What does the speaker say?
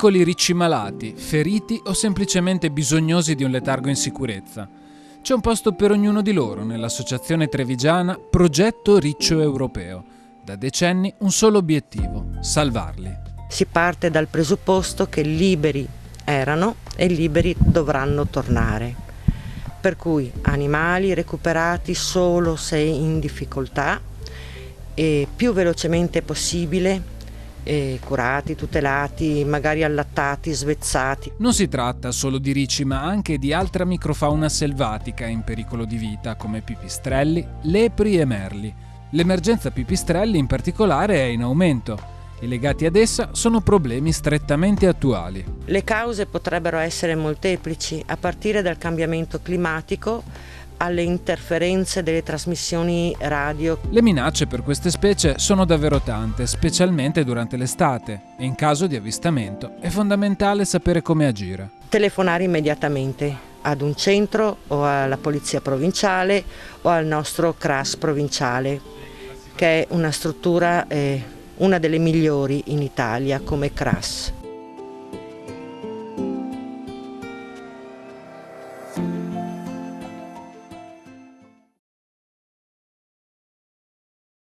piccoli ricci malati, feriti o semplicemente bisognosi di un letargo in sicurezza. C'è un posto per ognuno di loro nell'associazione trevigiana Progetto Riccio Europeo. Da decenni un solo obiettivo: salvarli. Si parte dal presupposto che liberi erano e liberi dovranno tornare. Per cui animali recuperati solo se in difficoltà e più velocemente possibile, curati, tutelati, magari allattati, svezzati. Non si tratta solo di ricci, ma anche di altra microfauna selvatica in pericolo di vita, come pipistrelli, lepri e merli. L'emergenza pipistrelli in particolare è in aumento e legati ad essa sono problemi strettamente attuali. Le cause potrebbero essere molteplici, a partire dal cambiamento climatico alle interferenze delle trasmissioni radio. Le minacce per queste specie sono davvero tante, specialmente durante l'estate, e in caso di avvistamento è fondamentale sapere come agire. Telefonare immediatamente ad un centro o alla polizia provinciale o al nostro CRAS provinciale, che è una struttura una delle migliori in Italia come CRAS.